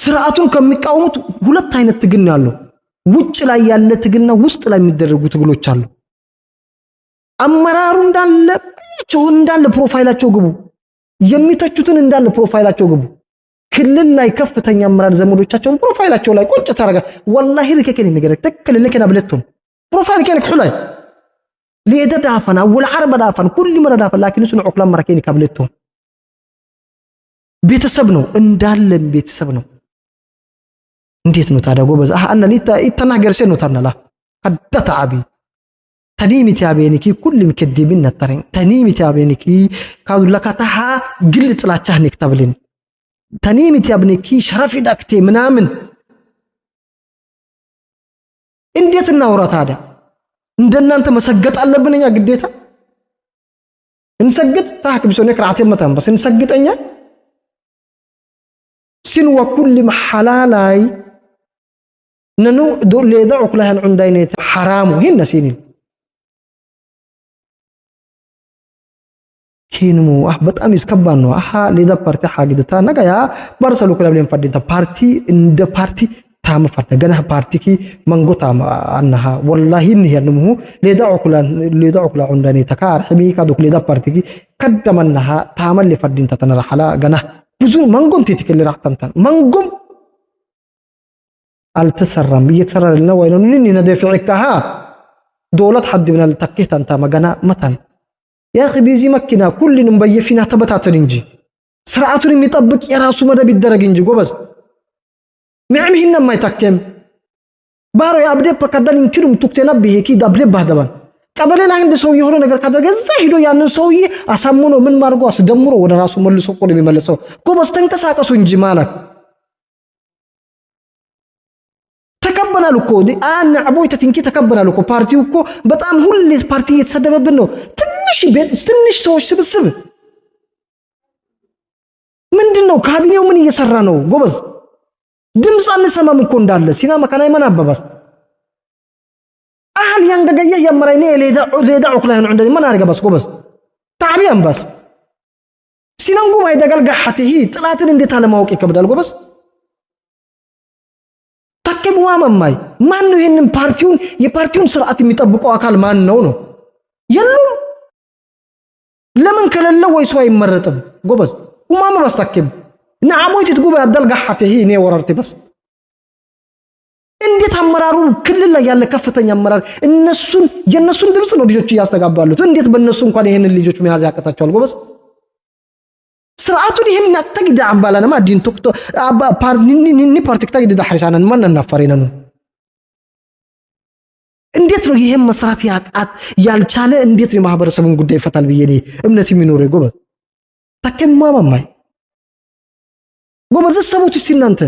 ስርዓቱን ከሚቃወሙት ሁለት አይነት ትግል ነው ያለው። ውጭ ላይ ያለ ትግልና ውስጥ ላይ የሚደረጉ ትግሎች አሉ። አመራሩ እንዳለ ፕሮፋይላቸው ግቡ፣ የሚተቹትን እንዳለ ፕሮፋይላቸው ግቡ። ክልል ላይ ከፍተኛ አመራር ዘመዶቻቸውን ፕሮፋይላቸው ላይ ቁጭ ታረጋ والله لكن نغرك تكل لكن ابلتهم بروفايل كان حلاي ليدافن اول عرب دافن كل مره دافن لكن سنع عقلام مركين كابلتهم ቤተሰብ ነው እንዳለ ቤተሰብ ነው። እንዴት ነው ታዲያ ጎበዝ? አና ይተናገር ሰው ነው ታናላ ቀደታ አቢ ተኒሚት ያበኒኪ ኩል ምከዲብን ነጠረኝ ተኒሚት ያበኒኪ ካውለካታሃ ግል ጥላቻህ ነክተብልን ተኒሚት ያብኒኪ ሸረፍ ዳክቴ ምናምን እንዴት እናውራ ታዲያ? እንደናንተ መሰገጥ አለብንኛ ግዴታ እንሰግጥ ታክብ ሰው ነክራቴ መታም በስ እንሰግጠኛ سن وكل محلالاي ننو دول يدعوك لها العندينيت حرام هن سينين كينمو بطعم يسكبانو لذا بارتي حاجدتا نغايا برسلو كلا بلين فدينتا بارتي اند بارتي تام فد غنا بارتي كي منغو تام انها والله ان هي نمو لذا كلا عندينيتا كار حمي كادوك لذا بارتي كي قدمنها تامل لفدينتا تنرحلا غنا ብዙ መንጎም ትትከለ راحتنتن መንጎም አልተሰራም እየተሰራልና ወይኑ ንኒ ነደፍዕካሃ ዶላት حد من التكيت انت مغنا متن يا اخي بيزي مكنا كلንም በየፊና ተበታተን እንጂ ስርዓቱን የሚጠብቅ የራሱ መደብ ይደረግ እንጂ ጎበዝ ምዕምህና ማይታከም ባሮ ያብደ በከዳን እንክሩም ተክተናበህ ኪ ዳብለ ባደባን ቀበሌ ላይ እንደ ሰው የሆነ ነገር ካደረገ እዛ ሄዶ ያንን ሰውዬ አሳምኖ ምን ማርጎ አስደምሮ ወደ ራሱ መልሶ ቆሎ የሚመለሰው ጎበዝ ተንቀሳቀሱ እንጂ ማለት ተከበናል እኮ አና አቦይተ ትንኪ ተከበናል እኮ ፓርቲው እኮ በጣም ሁሌ ፓርቲ እየተሰደበብን ነው። ትንሽ ሰዎች ስብስብ ምንድነው? ካቢኔው ምን እየሰራ ነው? ጎበዝ ድምጽ አንሰማም እኮ እንዳለ ሲና መካናይ ማን አባባስ أهل ينقجيه يمريني ليدعوك لهن عندني ما نارجع بس كوبس تعبيان بس سينانقو ما يدقل قحته طلعتن انديت على موقع كبدال كوبس تكم وامم ماي ما انه هن بارتيون يبارتيون سرعه የሚጠብቀው አካል ማን ነው የሉም ለምን ከለለ ወይ ሰው አይመረጥም ጎበዝ وماما بس تكم نعمويت تقوم يدل قحته ني وررتي بس እንዴት አመራሩ ክልል ላይ ያለ ከፍተኛ አመራር የነሱን ድምጽ ነው ልጆች ያስተጋባሉት። እንዴት በእነሱ እንኳን ይሄንን ልጆች መያዝ ያቀታቸዋል? ጎበዝ ስርዓቱን ይሄን አጥግዳ አባላና ማዲን ቶክቶ ፓርቲኒ ፓርቲክ ተግዳ ሐሪሳናን ማን እናፈረናኑ እንዴት ነው ይሄን መስራት ያልቻለ እንዴት ነው ማህበረሰቡን ጉዳይ ይፈታል ብዬ ነው እምነት የሚኖረው? ጎበዝ ተከማማማይ ጎበዝ ሰሙት ሲናንተ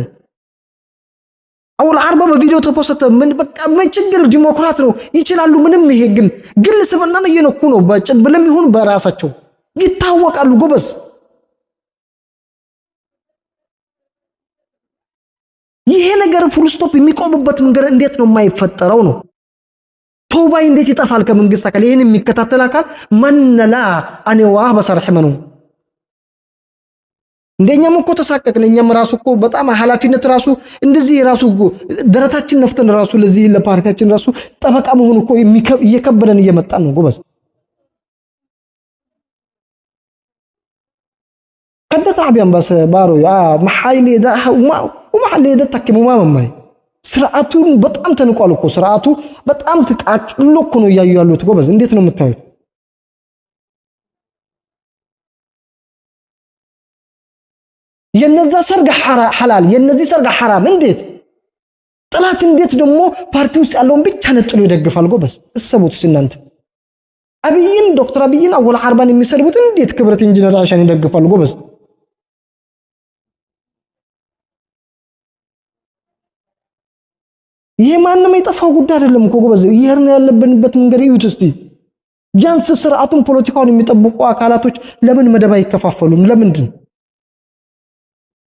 አውል አርባ በቪዲዮ ተፖስተ ምን በቃ ምን ችግር ዲሞክራት ነው ይችላሉ። ምንም ይሄ ግን ግልስብና ነው የነኩ ነው በጭብልም ይሁን በራሳቸው ይታወቃሉ። ጎበዝ ይሄ ነገር ፉል ስቶፕ የሚቆምበት መንገድ እንዴት ነው የማይፈጠረው ነው? ተውባይ እንዴት ይጠፋል ከመንግስት አካል? ይሄን የሚከታተል አካል ማንላ አኔ ዋህ በሰርህመኑ እንደኛም እኮ ተሳቀቅን። እኛም ራሱ እኮ በጣም ኃላፊነት ራሱ እንደዚህ ራሱ ደረታችን ነፍተን ራሱ ለዚህ ለፓርቲያችን ራሱ ጠበቃ መሆን እኮ እየከበደን እየመጣን ነው ጎበዝ። ከደታ አብያን ባስ ባሮ ያ መሐይሌ ዳ ወመሐሌ ዳ ተከሙ ማማይ ስርዓቱን በጣም ተንቋል እኮ ስርዓቱ በጣም ተቃቅሎ እኮ ነው ያዩ ያሉት ጎበዝ። እንዴት ነው የምታዩት? የነዛ ሰርግ ሐላል የነዚህ ሰርግ ሐራም እንዴት ጥላት እንዴት ደግሞ ፓርቲው ውስጥ ያለውን ብቻ ነጥሎ ይደግፋል? ጎበዝ እሰቡት እናንተ አብይን ዶክተር አብይን አወል አርባን የሚሰድቡት እንዴት ክብረት ኢንጂነር አሻን ይደግፋሉ? ጎበዝ ይሄ ማንንም የጠፋው ጉዳይ አይደለም እኮ ጎበዝ። ይሄርን ያለብንበት መንገድ ይዩት እስቲ። ጃንስ ስርዓቱን ፖለቲካውን የሚጠብቁ አካላቶች ለምን መደብ አይከፋፈሉም? ለምንድን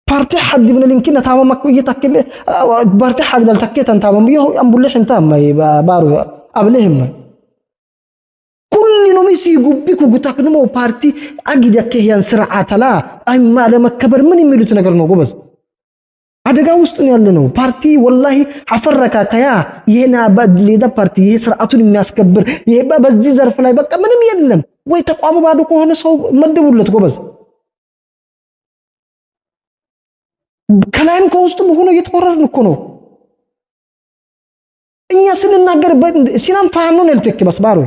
بارتي حد من الانكنا تمام مكويه تكم بارتي حق دل تكيت انت تمام يو امبلش انت ما بارو قبلهم كل نمسي يغبيكو غتاكنمو بارتي اجيد يكيان سرعه لا اي ما لمكبر من يميلوت ነገር ነው ጎበዝ አደጋ ውስጥ ነው ያለነው። ፓርቲ ወላሂ አፈረካከያ ይሄና በሌዳ ፓርቲ ይሄ ስርዓቱን የሚያስከብር ይሄ በዚህ ዘርፍ ላይ በቃ ምንም የለም ወይ ተቋሙ ባዶ ከሆነ ሰው መደቡለት ጎበዝ። ከላይም ከውስጥም ሆኖ እየተወረርን እኮ ነው። እኛ ስንናገር ሲናም ፋኖ ነው ልትክ በስ ባሮ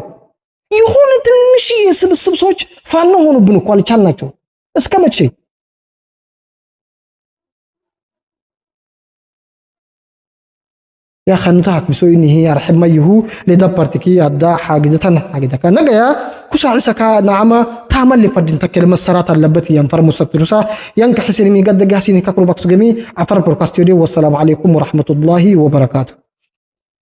ይሁን ትንሽ የስብስብ ሰዎች ፋኖ ሆኑብን እኮ አልቻልናቸው እስከ መቼ? يا خنوتاك بسوي هي رحم ما يهو لدا بارتكي أدا حاجتنا حاجتك نجايا كوسع نعمة تعمل لفردين تكلم السرات اللبتي ينفر مستدرسة ينك حسين مي قد جاهسين كقرب بكس جميع عفر بركاستيريو والسلام عليكم ورحمة الله وبركاته.